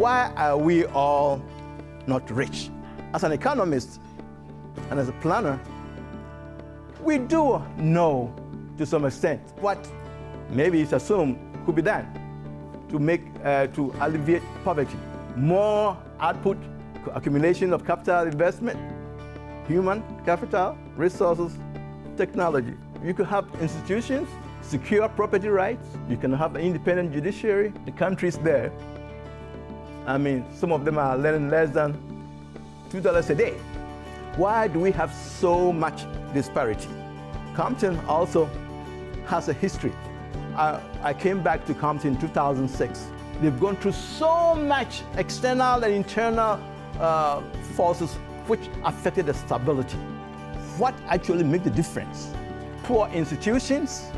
Why are we all not rich? As an economist and as a planner, we do know to some extent what maybe it's assumed could be done to alleviate poverty. More output, accumulation of capital investment, human capital, resources, technology. You could have institutions, secure property rights. You can have an independent judiciary. The countries there, I mean, some of them are learning less than $2 a day. Why do we have so much disparity? Compton also has a history. I came back to Compton in 2006. They've gone through so much external and internal forces which affected the stability. What actually made the difference? Poor institutions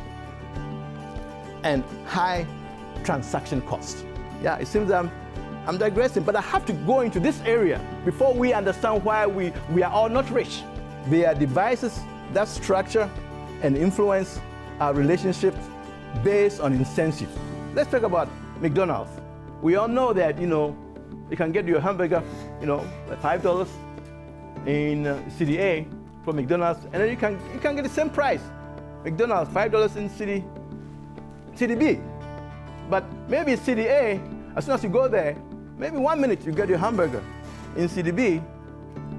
and high transaction costs. Yeah, it seems I'm digressing, but I have to go into this area before we understand why we are all not rich. There are devices that structure and influence our relationships based on incentives. Let's talk about McDonald's. We all know that, you can get your hamburger, at $5 in CDA from McDonald's, and then you can get the same price. McDonald's, $5 in CDB. But maybe CDA, as soon as you go there, maybe 1 minute you get your hamburger. In CDB,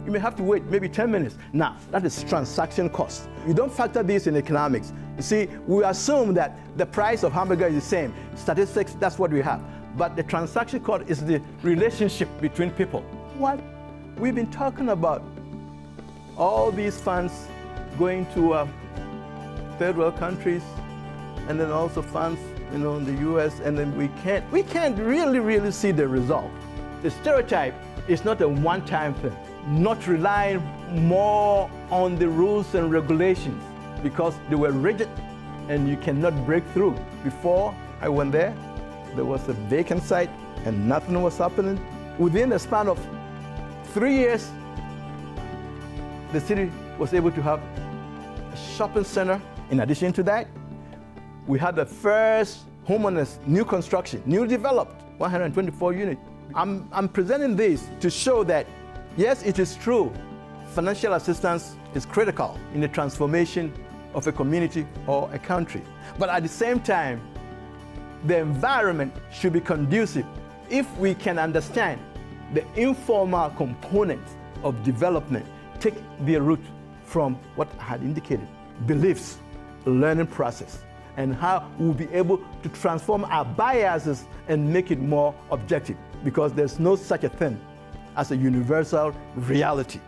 you may have to wait maybe 10 minutes. Now, that is transaction cost. You don't factor this in economics. You see, we assume that the price of hamburger is the same. Statistics, that's what we have. But the transaction cost is the relationship between people. What we've been talking about, all these funds going to third world countries, and then also funds, in the US, and then we can't really see the result. The stereotype is not a one-time thing. Not relying more on the rules and regulations because they were rigid and you cannot break through. Before I went there was a vacant site and nothing was happening. Within the span of 3 years, the city was able to have a shopping center. In addition to that, we had the first homeless new construction, new developed, 124 units. I'm presenting this to show that, yes, it is true, financial assistance is critical in the transformation of a community or a country. But at the same time, the environment should be conducive if we can understand the informal components of development, take their root from what I had indicated, beliefs, learning process, and how we'll be able to transform our biases and make it more objective, because there's no such a thing as a universal reality.